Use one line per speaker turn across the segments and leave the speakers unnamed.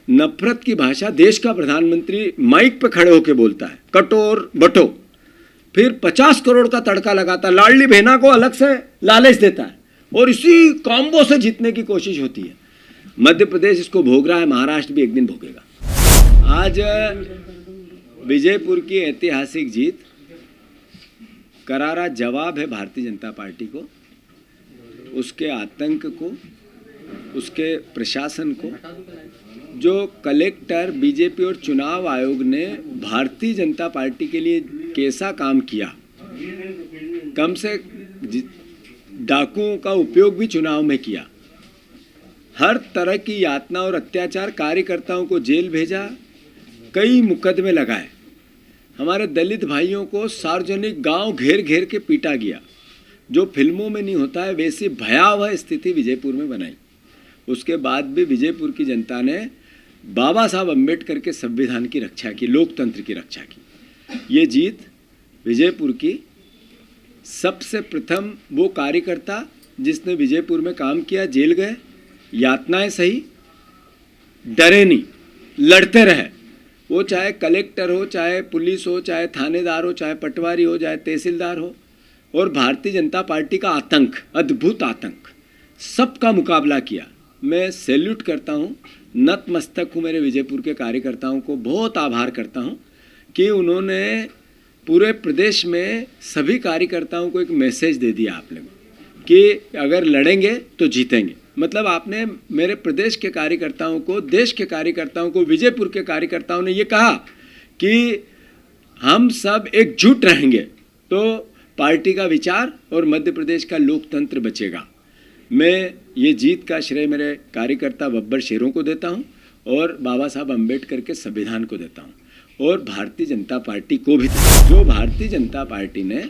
नफरत की भाषा देश का प्रधानमंत्री माइक पे खड़े होकर बोलता है, कटोर बटो, फिर 50 करोड़ का तड़का लगाता है, लाडली बहना को अलग से लालच देता है और इसी कॉम्बो से जीतने की कोशिश होती है। मध्य प्रदेश इसको भोग रहा है, महाराष्ट्र भी एक दिन भोगेगा। आज विजयपुर की ऐतिहासिक जीत करारा जवाब है भारतीय जनता पार्टी को, उसके आतंक को, उसके प्रशासन को। जो कलेक्टर बीजेपी और चुनाव आयोग ने भारतीय जनता पार्टी के लिए कैसा काम किया, कम से डाकुओं का उपयोग भी चुनाव में किया, हर तरह की यातना और अत्याचार, कार्यकर्ताओं को जेल भेजा, कई मुकदमे लगाए, हमारे दलित भाइयों को सार्वजनिक गांव घेर घेर के पीटा गया। जो फिल्मों में नहीं होता है वैसी भयावह स्थिति विजयपुर में बनाई। उसके बाद भी विजयपुर की जनता ने बाबा साहब अम्बेडकर के संविधान की रक्षा की, लोकतंत्र की रक्षा की। ये जीत विजयपुर की सबसे प्रथम वो कार्यकर्ता जिसने विजयपुर में काम किया जेल गए, यातनाएं सही, डरे नहीं, लड़ते रहे। वो चाहे कलेक्टर हो, चाहे पुलिस हो, चाहे थानेदार हो, चाहे पटवारी हो, चाहे तहसीलदार हो। और भारतीय जनता पार्टी का आतंक, अद्भुत आतंक, सबका मुकाबला किया। मैं सैल्यूट करता हूँ, नतमस्तक हूँ मेरे विजयपुर के कार्यकर्ताओं को, बहुत आभार करता हूँ कि उन्होंने पूरे प्रदेश में सभी कार्यकर्ताओं को एक मैसेज दे दिया आपने कि अगर लड़ेंगे तो जीतेंगे। मतलब आपने मेरे प्रदेश के कार्यकर्ताओं को, देश के कार्यकर्ताओं को, विजयपुर के कार्यकर्ताओं ने ये कहा कि हम सब एकजुट रहेंगे तो पार्टी का विचार और मध्य प्रदेश का लोकतंत्र बचेगा। मैं ये जीत का श्रेय मेरे कार्यकर्ता बब्बर शेरों को देता हूँ और बाबा साहब अम्बेडकर के संविधान को देता हूँ और भारतीय जनता पार्टी को भी। जो भारतीय जनता पार्टी ने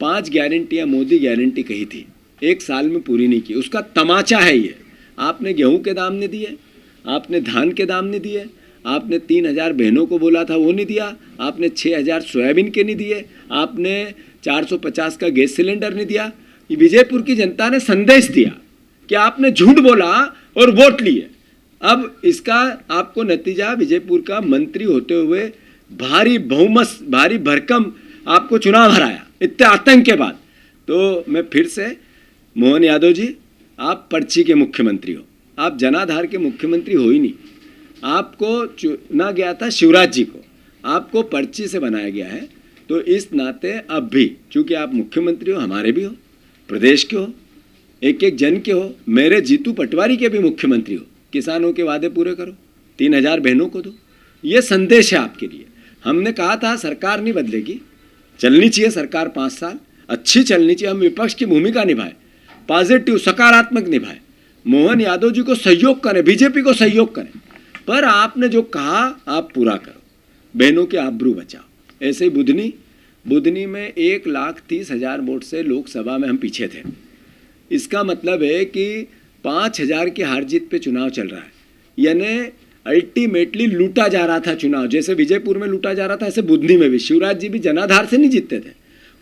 5 गारंटियाँ मोदी गारंटी कही थी, 1 साल में पूरी नहीं की, उसका तमाचा है ये। आपने गेहूं के दाम नहीं दिए, आपने धान के दाम नहीं दिए, आपने 3000 बहनों को बोला था वो नहीं दिया, आपने 6000 सोयाबीन के नहीं दिए, आपने 450 का गैस सिलेंडर नहीं दिया। विजयपुर की जनता ने संदेश दिया कि आपने झूठ बोला और वोट लिए। अब इसका आपको नतीजा विजयपुर का मंत्री होते हुए भारी बहुमत, भारी भरकम आपको चुनाव हराया इतने आतंक के बाद। तो मैं फिर से, मोहन यादव जी, आप पर्ची के मुख्यमंत्री हो, आप जनाधार के मुख्यमंत्री हो ही नहीं। आपको चुना गया था शिवराज जी को, आपको पर्ची से बनाया गया है। तो इस नाते अब भी चूंकि आप मुख्यमंत्री हो, हमारे भी हो, प्रदेश के हो, एक एक जन के हो, मेरे जीतू पटवारी के भी मुख्यमंत्री हो, किसानों के वादे पूरे करो, 3000 बहनों को दो। ये संदेश है आपके लिए। हमने कहा था सरकार नहीं बदलेगी, चलनी चाहिए सरकार 5 साल, अच्छी चलनी चाहिए, हम विपक्ष की भूमिका निभाए, पॉजिटिव सकारात्मक निभाए, मोहन यादव जी को सहयोग करें, बीजेपी को सहयोग करें, पर आपने जो कहा आप पूरा करो, बहनों के आबरू बचाओ। ऐसे ही बुधनी में 1,30,000 वोट से लोकसभा में हम पीछे थे। इसका मतलब है कि 5000 की हार जीत पे चुनाव चल रहा है, यानी अल्टीमेटली लूटा जा रहा था चुनाव। जैसे विजयपुर में लूटा जा रहा था, ऐसे बुधनी में भी। शिवराज जी भी जनाधार से नहीं जीतते थे,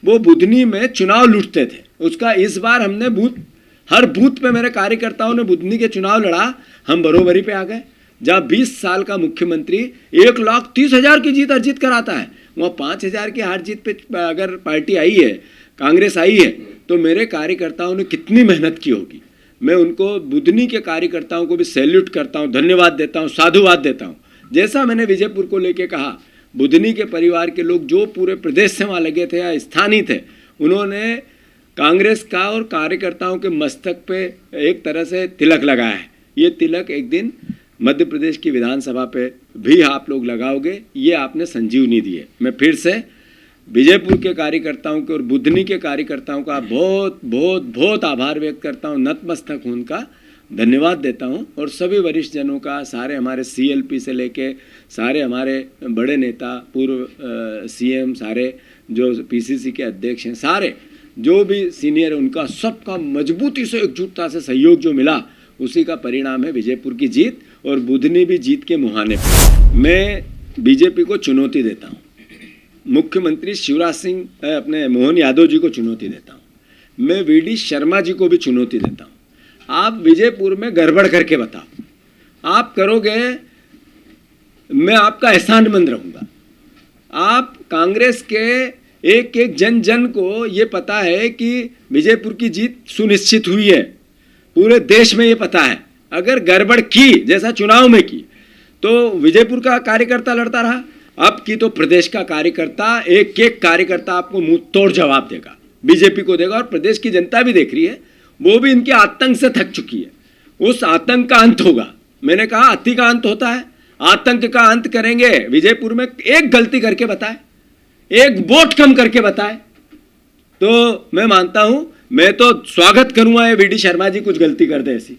वो बुधनी में चुनाव लूटते थे। उसका इस बार हमने हर बूथ पे मेरे कार्यकर्ताओं ने बुधनी के चुनाव लड़ा, हम बरोबरी पे आ गए। जहाँ 20 साल का मुख्यमंत्री 1,30,000 की जीत अर्जित कराता है, वहाँ 5000 की हार जीत पे अगर पार्टी आई है, कांग्रेस आई है, तो मेरे कार्यकर्ताओं ने कितनी मेहनत की होगी। मैं उनको, बुधनी के कार्यकर्ताओं को भी सैल्यूट करता हूँ, धन्यवाद देता हूँ, साधुवाद देता हूँ। जैसा मैंने विजयपुर को लेके कहा, बुधनी के परिवार के लोग जो पूरे प्रदेश से वहाँ लगे थे या स्थानीय थे, उन्होंने कांग्रेस का और कार्यकर्ताओं के मस्तक पे एक तरह से तिलक लगाया है। ये तिलक एक दिन मध्य प्रदेश की विधानसभा पे भी आप लोग लगाओगे, ये आपने संजीवनी दी है। मैं फिर से विजयपुर के कार्यकर्ताओं के और बुधनी के कार्यकर्ताओं का बहुत बहुत बहुत आभार व्यक्त करता हूँ, नतमस्तक हूँ, उनका धन्यवाद देता हूँ। और सभी वरिष्ठ जनों का, सारे हमारे CLP से लेके सारे हमारे बड़े नेता, पूर्व CM, सारे जो PCC के अध्यक्ष हैं, सारे जो भी सीनियर, उनका सबका मजबूती से, एकजुटता से सहयोग जो मिला, उसी का परिणाम है विजयपुर की जीत। और बुधनी भी जीत के मुहाने पर। मैं बीजेपी को चुनौती देता हूँ, मुख्यमंत्री शिवराज सिंह, अपने मोहन यादव जी को चुनौती देता हूँ, मैं VD शर्मा जी को भी चुनौती देता हूँ। आप विजयपुर में गड़बड़ करके बताओ, आप करोगे, मैं आपका एहसानमंद रहूँगा। आप कांग्रेस के एक एक जन जन को ये पता है कि विजयपुर की जीत सुनिश्चित हुई है, पूरे देश में ये पता है। अगर गड़बड़ की जैसा चुनाव में की तो विजयपुर का कार्यकर्ता लड़ता रहा, अब की तो प्रदेश का कार्यकर्ता, एक एक कार्यकर्ता आपको मुंह तोड़ जवाब देगा, बीजेपी को देगा। और प्रदेश की जनता भी देख रही है, वो भी इनके आतंक से थक चुकी है। उस आतंक का अंत होगा। मैंने कहा अति का अंत होता है, आतंक का अंत करेंगे। विजयपुर में एक गलती करके बताए, एक वोट कम करके बताए, तो मैं मानता हूं, मैं तो स्वागत करूंगा ये वीडी शर्मा जी कुछ गलती कर दे ऐसी।